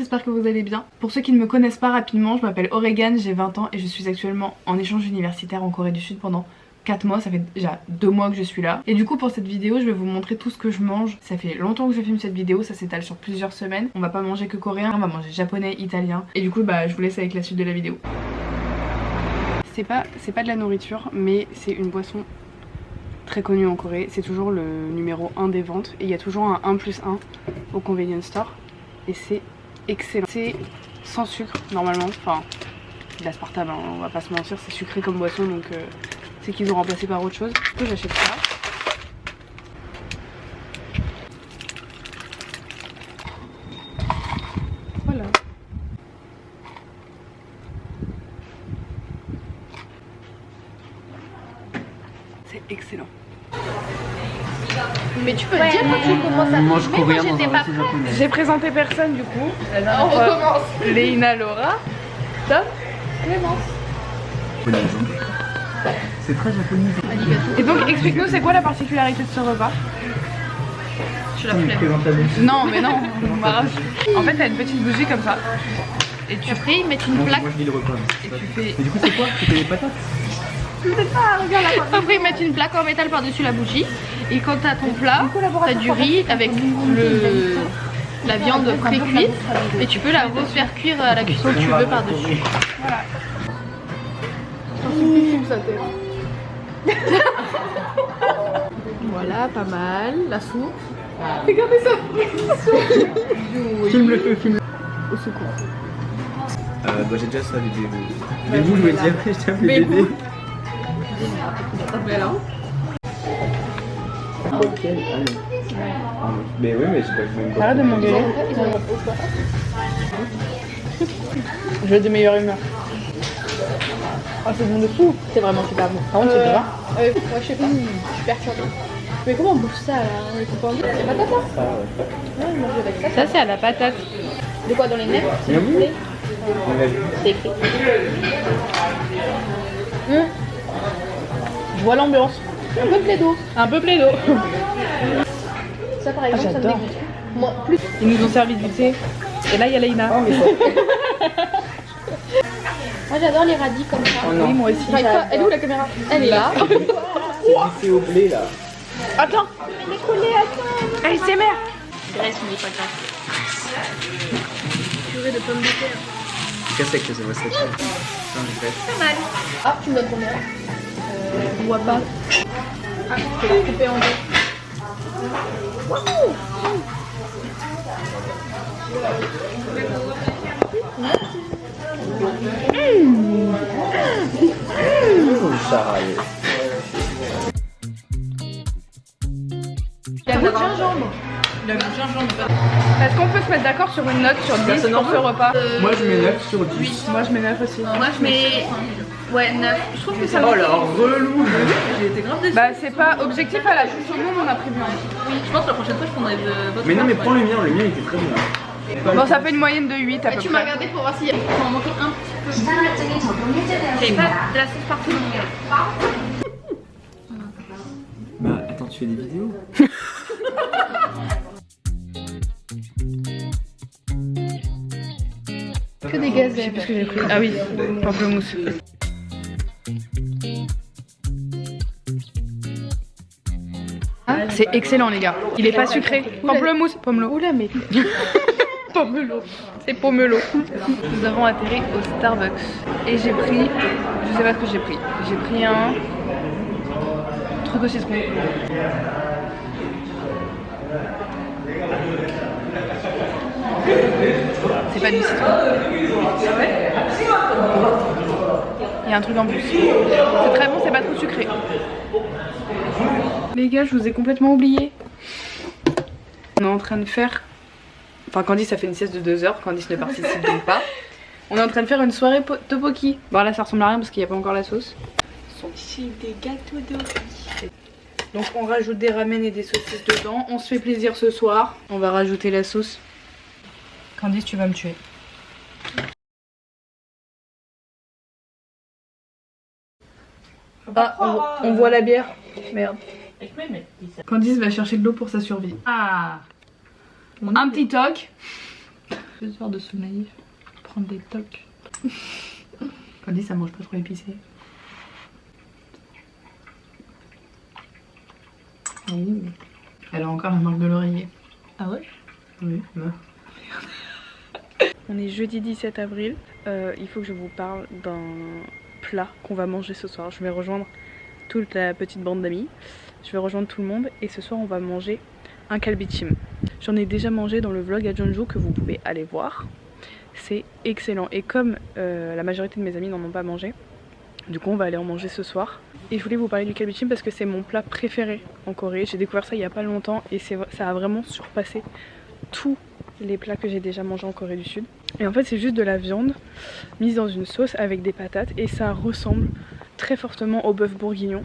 j'espère que vous allez bien. Pour ceux qui ne me connaissent pas rapidement, je m'appelle Oregan, j'ai 20 ans et je suis actuellement en échange universitaire en Corée du Sud pendant 4 mois, ça fait déjà 2 mois que je suis là. Et du coup pour cette vidéo je vais vous montrer tout ce que je mange. Ça fait longtemps que je filme cette vidéo, ça s'étale sur plusieurs semaines. On va pas manger que coréen, on va manger japonais, italien. Et du coup bah je vous laisse avec la suite de la vidéo. C'est pas de la nourriture mais c'est une boisson très connue en Corée. C'est toujours le numéro 1 des ventes et il y a toujours un 1+1 au convenience store. Et c'est excellent. C'est sans sucre normalement, enfin de l'aspartame, hein, on va pas se mentir, c'est sucré comme boisson donc c'est qu'ils ont remplacé par autre chose. Du coup j'achète ça. Voilà. C'est excellent. Mais tu peux dire quand tu commences à mange coréen dans un j'étais pas resto japonais. J'ai présenté personne du coup. On recommence. Léina, Laura, Tom, Clémence. C'est très japonais. Et donc explique-nous c'est quoi la particularité de ce repas? Tu l'as flemme. Non mais non, on m'arrache. En fait t'as une petite bougie comme ça. Et tu Après ils mettent une plaque. Moi je dis le repas. et tu fais. Mais du coup c'est quoi? C'était des patates? Après ils mettent une plaque en métal par-dessus la bougie. Et quand t'as ton plat, t'as du riz avec la viande pré-cuite. Et tu peux la refaire cuire à la cuisson que tu veux par-dessus. Voilà. Voilà, pas mal. La soupe. Regardez ça. Filme le feu, filme. Au secours. Bah j'ai déjà ça les bébés. Les boules je veux dire, j'ai déjà fait bébé. Voilà. Ok, allez. Mais oui mais j'ai pas même pas. Arrête de m'engueuler. Je vais de meilleure humeur. Oh c'est bon de fou. C'est vraiment super bon. Par contre c'est gras. Ouais, je sais pas. Super turbin. Mais comment on bouffe ça là? C'est pas envie. C'est patate hein? Ça ouais. Ouais, manger avec ça. Ça c'est à la patate. De quoi dans les nems? Bien vu. C'est écrit. Je vois l'ambiance. Un peu plaido. Un peu plaido. Ça par exemple ça me j'adore. dégoûte. Moi plus. Ils nous ont servi du thé. Et là il y a Léina. Moi j'adore les radis comme ça. Oh non. Oui moi aussi. Enfin, elle est où la caméra? Elle est là. C'est au blé là. Attends. Elle est collée à ça. ASMR. Graisse mais pas grasse. Purée de pommes de terre. Qu'est-ce que c'est que c'est ça? Non, je vais. Pas mal. Ah, tu me donnes combien? Je vois pas. Ah, je vais la couper en deux. Waouh! Charrier. Il y a beaucoup de gingembre. Est-ce qu'on peut se mettre d'accord sur une note sur 10 Personne pour en ce veut. repas? Moi je mets 9 sur 10. Moi je mets 9 aussi. Moi je mets. Ouais, 9. Je trouve que ça Oh là, relou. J'ai été grave déçue. Bah c'est pas objectif à la chute au monde on a prévu un. Oui, je pense que la prochaine fois je prendrai de votre. Mais non mais prends le mien était très bien. Bon ça fait une moyenne de 8 à peu Tu m'as près. regardé pour voir s'il y a. Il m'en manquait un petit peu. J'avais pas de la sauce partout. Bah attends, tu fais des vidéos? Que des gazelles. Qu'est-ce que j'ai pris? Ah oui, pamplemousse. C'est excellent les gars. Il est pas sucré. Pamplemousse, pomelo. Oula, mais. Pomelo. C'est pomelo. Nous avons atterri au Starbucks. Et j'ai pris. Je sais pas ce que j'ai pris. J'ai pris un truc au citron. C'est pas du citron. Il y a un truc en plus. C'est très bon, c'est pas trop sucré. Les gars, je vous ai complètement oublié. On est en train de faire... Enfin, Candice a fait une sieste de 2 heures. Candice ne participe donc pas. On est en train de faire une soirée tteokbokki. Bon là, ça ressemble à rien parce qu'il n'y a pas encore la sauce. Ce sont des gâteaux de riz. Donc on rajoute des ramen et des saucisses dedans. On se fait plaisir ce soir. On va rajouter la sauce. Candice, tu vas me tuer. Ah, on voit la bière. Merde. Candice va chercher de l'eau pour sa survie. Ah, un petit toc. 2 heures de sommeil, prendre des tocs. Quand dit ça mange pas trop épicé. Mmh. Elle a encore la marque de l'oreiller. Ah ouais? Oui, bah. On est jeudi 17 avril. Il faut que je vous parle d'un plat qu'on va manger ce soir. Je vais rejoindre toute la petite bande d'amis. Je vais rejoindre tout le monde et ce soir on va manger un kalbichim. J'en ai déjà mangé dans le vlog à Jeonju que vous pouvez aller voir. C'est excellent et comme la majorité de mes amis n'en ont pas mangé, du coup on va aller en manger ce soir. Et je voulais vous parler du kalbichim parce que c'est mon plat préféré en Corée. J'ai découvert ça il y a pas longtemps et ça a vraiment surpassé tous les plats que j'ai déjà mangés en Corée du Sud. Et en fait c'est juste de la viande mise dans une sauce avec des patates et ça ressemble très fortement au bœuf bourguignon.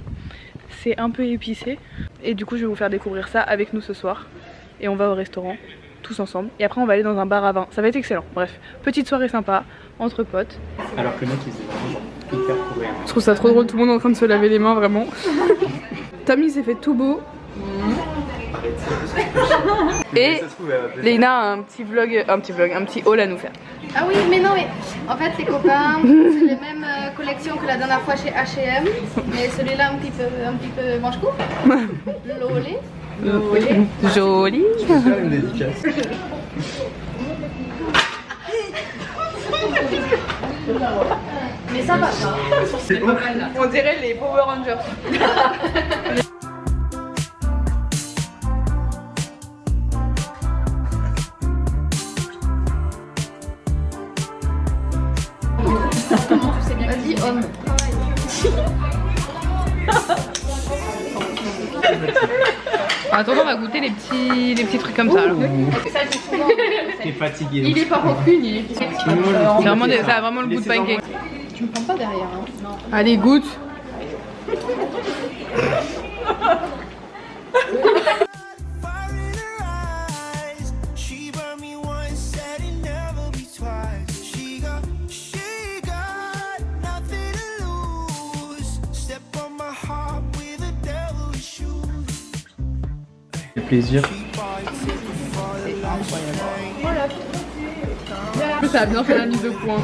C'est un peu épicé et du coup je vais vous faire découvrir ça avec nous ce soir. Et on va au restaurant tous ensemble et après on va aller dans un bar à vin. Ça va être excellent. Bref, petite soirée sympa entre potes. Alors que le mec il faisait vraiment genre hyper coréen. Je trouve ça trop drôle, tout le monde est en train de se laver les mains vraiment. Tammy s'est fait tout beau. Et Léna a un petit haul à nous faire. Ah oui, mais non, mais en fait, les copains, c'est les mêmes collections que la dernière fois chez H&M, mais celui-là un petit peu manche-cou. Lolé. Joli. Je vais faire une dédicace. Mais ça va. On dirait les Power Rangers. Vas-y, homme. Attends, on va goûter les petits trucs comme ça. T'es fatigué. Il est pas rancunier. Ça a vraiment le goût de pancake. Tu me prends pas derrière, hein. Non. Allez, goûte. Le plaisir. Ça a bien fait la mise de points.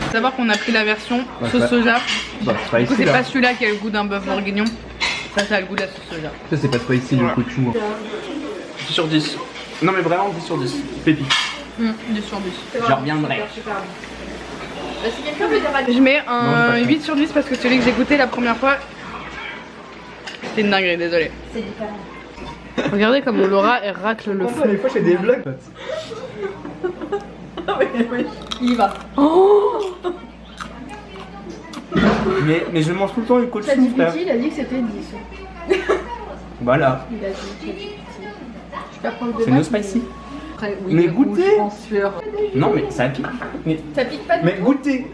Faut savoir qu'on a pris la version sauce soja. Bah, c'est pas Du coup, ici c'est là. pas celui-là qui a le goût d'un bœuf bourguignon. Ça a le goût de la sauce soja. Ça, c'est pas ici le coup de chou. 10 sur 10. Non, mais vraiment 10 sur 10. Pépite. 10 sur 10. Je reviendrai. Je mets un 8 sur 10 parce que celui que j'ai goûté la première fois, c'était une dinguerie, désolé. C'est différent. Regardez comme Laura elle racle le fond. Des fois, j'ai des vlogs. Il y va. Mais je mange tout le temps une côte T'as dit chou, frère. petit, il a dit que c'était 10. Voilà. Il a dit petit. Je peux prendre C'est no spicy. Mais goûtez. Non, mais ça pique. Mais, Ça pique pas du tout. goûtez.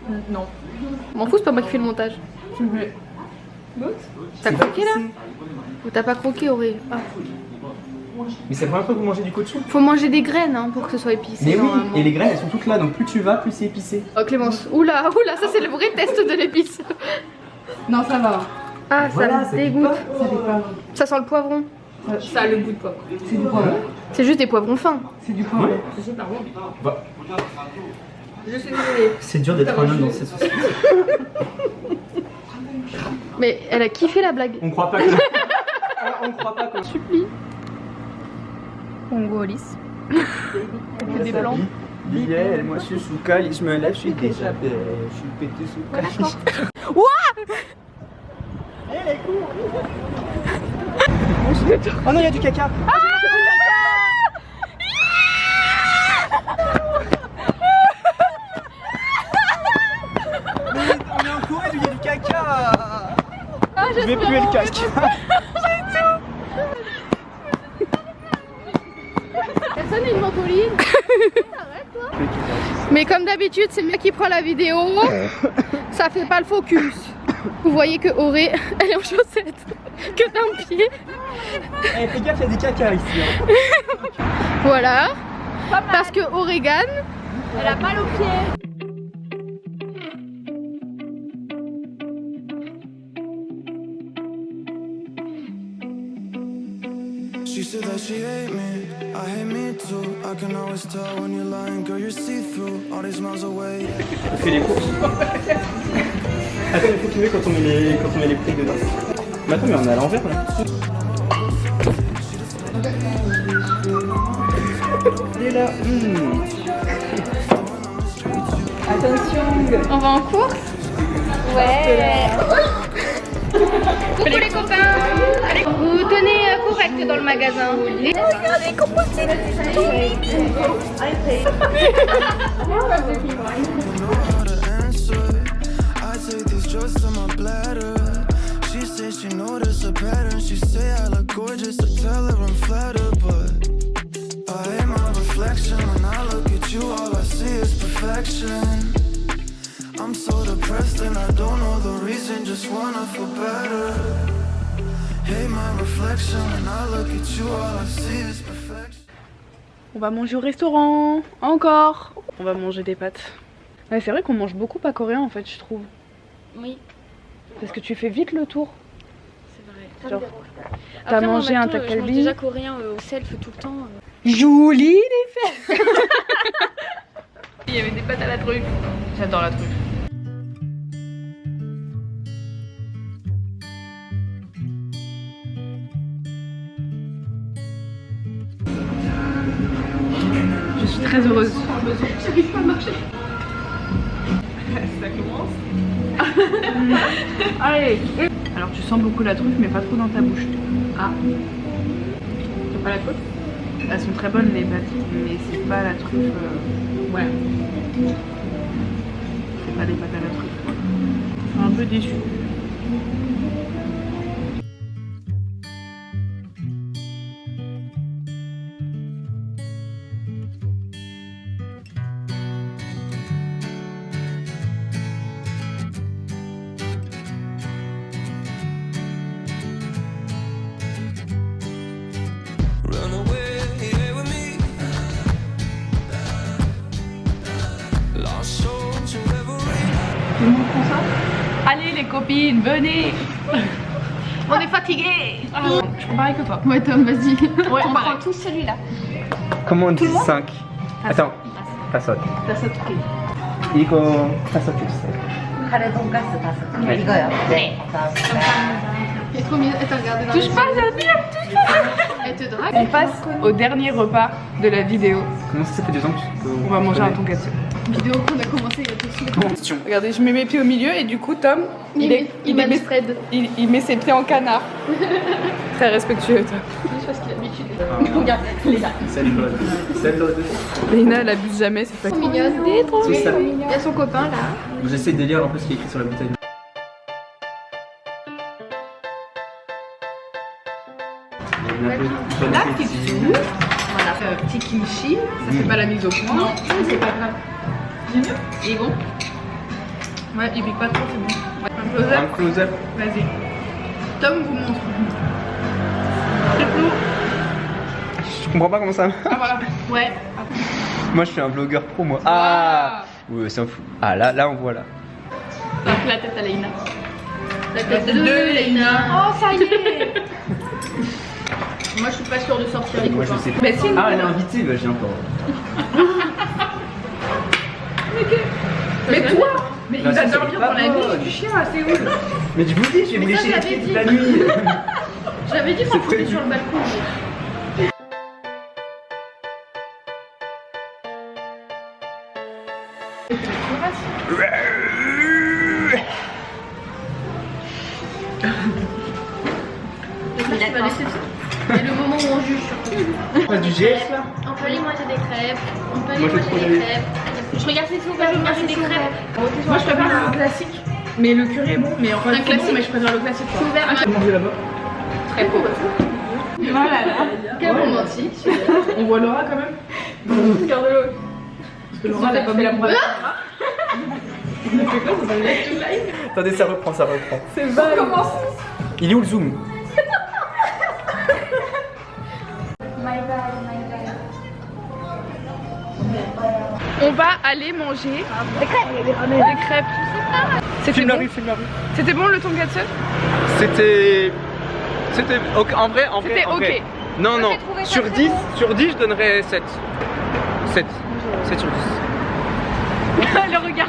M'en fous, c'est pas moi qui fais le montage. T'as croqué là? Ou t'as pas croqué, Auré? Ah. Mais c'est la première fois que vous mangez du cochon. Faut manger des graines hein, pour que ce soit épicé. Mais oui, normalement. et les graines elles sont toutes là, donc plus tu vas, plus c'est épicé. Oh Clémence, oula, ça c'est le vrai test de l'épice. Non, ça va. Ah, Voilà, ça ça me pique dégoûte. pas. Ça fait pas. Ça sent le poivron. Ça a le goût de poivre. C'est du poivre. C'est juste des poivrons fins. C'est du poivre. Bah, Je suis désolée. c'est dur d'être un homme dans cette société. Mais elle a kiffé la blague. On croit pas que. On croit pas qu'on Supplie. Congo lisse. Des blancs. Billet, moi je suis sous cali, je me lève, je suis déjà belle, je suis pété sous cali. Oh non, il y a du caca. Mais on est en Corée, il y a du caca. Je vais puer le casque. Personne n'a une ventoline. Mais comme d'habitude, c'est moi qui prends la vidéo. Ça fait pas le focus. Vous voyez que Auré, elle est en chaussettes. Que d'un pied. Eh, fais gaffe, il y a des caca ici. Hein. Voilà. Parce que Oregan, Elle a mal aux pieds. She said that she hate me, I hate me too. I can always tell when you're lying, girl, you're see-through. All these miles away. On fait les courses. Attends, il faut filmer quand on met les prix dedans. Mais attends, mais on est à l'envers là. Il est là. Attention. On va en course? Ouais. Coucou les copains. Allez, vous tenez correct dans le magasin. Regardez comment c'est. I take these drugs to my bladder. She says she noticed a pattern. She say I look gorgeous. I tell her I'm flattered, but I hate my reflection. When I look at you, all I see is perfection. I'm so depressed and I don't know the reason. Just wanna feel better. Hate my reflection. When I look at you, all I see is perfection. On va manger au restaurant. Encore. On va manger des pâtes. Ouais, c'est vrai qu'on mange beaucoup pas coréen en fait, je trouve. Oui, Parce que tu fais vite le tour. c'est vrai. Genre, Après, t'as moi, mangé un McDo, je mange takgalbi. déjà coréen au self tout le temps. Joli les fesses. Il y avait des pâtes à la truffe. J'adore la truffe. Je suis très heureuse. J'arrive pas à marcher. Ça commence. Allez. Alors tu sens beaucoup la truffe mais pas trop dans ta bouche. Ah. T'as pas la truffe? Elles sont très bonnes les pâtes, mais c'est pas la truffe. Ouais. C'est pas des pâtes à la truffe. Je suis un peu déçue. Run away with me. Lost soul to reverie. Allez les copines, venez. On est fatigués. Je prends pareil que toi. Ouais Tom, vas-y. Ouais, On pareil. prend tous celui-là. Comment on dit 5? Attends, 다섯. 이거 다섯 주세요. 카레 돈가스 5개. 네. 이거요? 네. 감사합니다. Elle est trop mignonne. Elle t'a regardé dans Touche les pas, yeux. Jasmine, touche pas. Elle te drague. On passe au dernier repas de la vidéo. Comment ça fait 2 ans que On va manger un tonkatsu. Vidéo qu'on a commencé il y a tout de suite. Question. Regardez, je mets mes pieds au milieu et du coup Tom, Il met spread. il met ses pieds en canard. Très respectueux toi. Je pense qu'il a l'habitude. Regarde, elle est là. Salade. Léna elle abuse jamais, c'est pas Trop mignonne. Elle est trop C'est ça. mignonne. Il y a son copain là. J'essaie de lire un peu ce qui est écrit sur la bouteille. Là, kitsu. Voilà, petit kimchi. Ça fait pas la mise au point. Non, c'est pas grave. J'aime bien. Il est bon. Ouais, il pique pas trop, c'est bon. Ouais, un close-up. Un close-up. Vas-y. Tom vous montre. C'est flou. Je comprends pas comment ça marche. Ah voilà. Ouais. Moi je suis un vlogueur pro moi. Ah oui, c'est un fou. Ah là on voit là. La tête à Léna. La tête de Léna. Oh, ça y est. Moi je suis pas sûre de sortir les Moi je copains. sais pas. Mais si, Ah elle est invitée, bah j'ai un peu. Mais toi. Mais il Non, va ça, dormir c'est dans pas la bon. nuit du chien, c'est ouf. Mais je vous dis, je vais vous Mais ça, lécher les je l'avais pieds toute dit. la nuit. J'avais dit qu'on foutait prévu. sur le balcon. C'est le moment où on juge surtout. On passe du GF là. On peut aller manger des crêpes. On peut aller Moi, je manger trouve des les- crêpes. Je regarde ces sous, je vais manger des crêpes. Moi je préfère le classique. Mais le curry est bon, mais en fait, Un c'est classique. bon, mais je préfère le classique. C'est ouvert. On va manger là-bas. Très pauvre. Voilà là. Quel romantique. On voit Laura quand même. Regarde-le. Parce que Laura elle a pas mis la première. Attendez, ça reprend. C'est vrai. On commence. Il est où le zoom? On va aller manger des crêpes. C'était Filme la bon. rue, filme la rue. C'était bon le tonkatsu? C'était ok, en vrai, C'était en vrai. ok. Non, non. j'ai trouvé Sur ça 10, sur 10, je donnerais 7. 7. 7 sur 10. Le regard.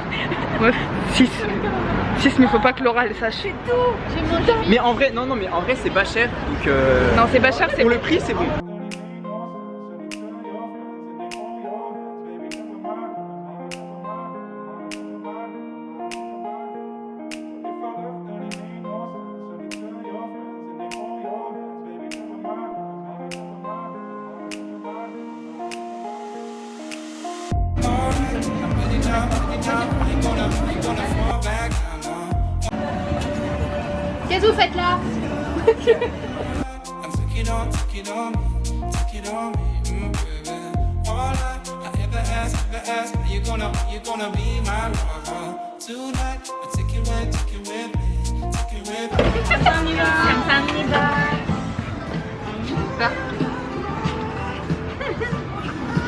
Ouais, 6. 6, mais faut pas que Laura elle sache. J'ai mangé. Mais en vrai, non, non, mais en vrai, c'est pas cher. Donc, Non, c'est pas cher, c'est pour le prix, c'est bon. Qu'est-ce que vous faites là?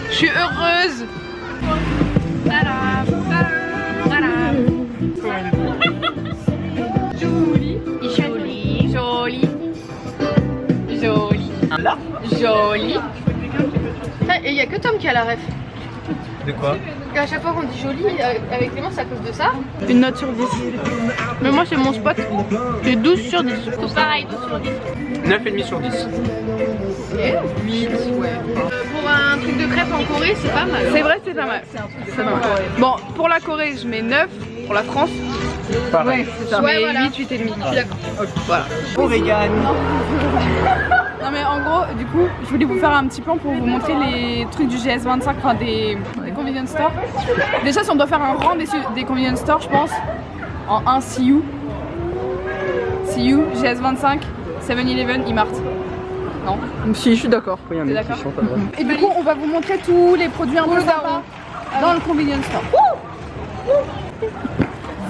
Je suis heureuse. Jolie. Jolie. Jolie. Jolie. Là? Jolie. Et il y a que Tom qui a la ref. De quoi? À chaque fois qu'on dit joli, avec Clément, c'est à cause de ça. Une note sur 10. Mais moi, c'est mon spot. C'est 12 sur 10. Tout pareil, 12 sur 10. 9,5 sur 10. 8, ouais. Pour un truc de crêpe en Corée, c'est pas mal. C'est vrai, c'est pas mal. C'est pas mal. Bon, pour la Corée, je mets 9. Pour la France, Pareil. je Ouais, mets voilà. 8, 8 et demi. Je suis d'accord. Voilà. Oregan. Non mais en gros, du coup, je voulais vous faire un petit plan pour vous montrer les trucs du GS25, enfin des convenience stores. Déjà, si on doit faire un rang des convenience stores, je pense, en 1 CU, GS25, 7-Eleven, E-Mart. Non? Si, je suis d'accord. Il y a un mec qui chante à droite. Et du coup, on va vous montrer tous les produits un peu sympas dans le convenience store.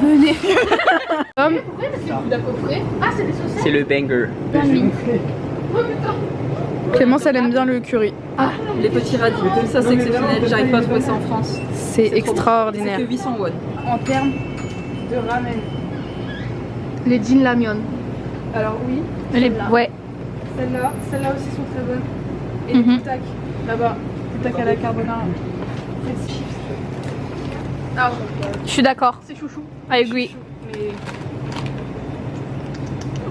Venez. Comme Ah, c'est des saucisses. C'est le banger. Clémence, elle aime bien le curry. Les petits radis, ça c'est exceptionnel, j'arrive pas à trouver ça en France. C'est extraordinaire. C'est que 800 won. En termes de ramen. Les jeans lamion. Alors oui, Ouais. celles-là aussi sont très bonnes. Et les poutak, là-bas, poutak à la carbonara. Je suis d'accord. C'est chouchou. I agree. Mais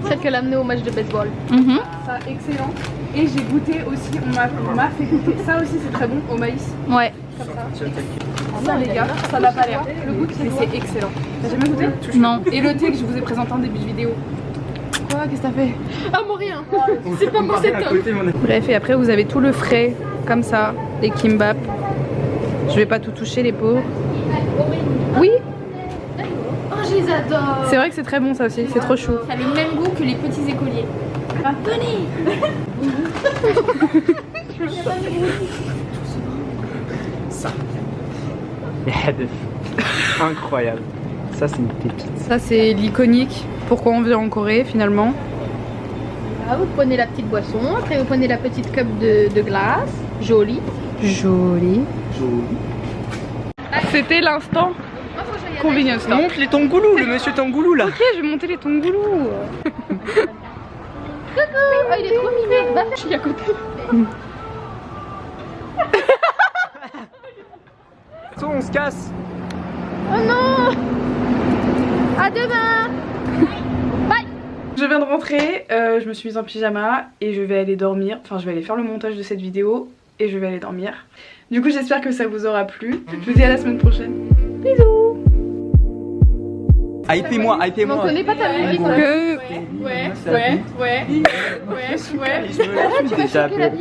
Celle qu'elle a amenée au match de baseball. ça, excellent. Et j'ai goûté aussi, on m'a fait goûter. Ça aussi, c'est très bon au maïs. Ouais. Comme ça. Ça, les gars, ça n'a pas l'air. Le goût, mais c'est excellent. T'as jamais goûté? Non. Et le thé que je vous ai présenté en début de vidéo. Quoi? Qu'est-ce que t'as fait? Ah, mon rien. C'est pas pour cette homme. Bref, et après vous avez tout le frais, comme ça, les kimbap. Je vais pas tout toucher les pauvres. Oui, Oh, je les adore. c'est vrai que c'est très bon ça aussi, c'est trop chou. Ça a le même goût que les petits écoliers. Venez. Ça. Incroyable. Ça, c'est une pépite. Ça c'est l'iconique, pourquoi on vient en Corée finalement. Là, vous prenez la petite boisson, après vous prenez la petite cup de glace. Jolie. Joli. C'était l'instant convenience store. Montre les tongoulous, le monsieur Tangoulou là. Ok, je vais monter les tongoulous. Oh, il est trop mignon. Bah, je suis à côté. On se casse. Oh non. À demain. Je viens de rentrer, je me suis mise en pyjama et je vais aller dormir. Enfin, je vais aller faire le montage de cette vidéo et je vais aller dormir. Du coup, j'espère que ça vous aura plu. Je vous dis à la semaine prochaine. Bisous. Hypez-moi, On hypez-moi. connaît pas ta musique. Que... Ouais. Je me la suis déjà appelé.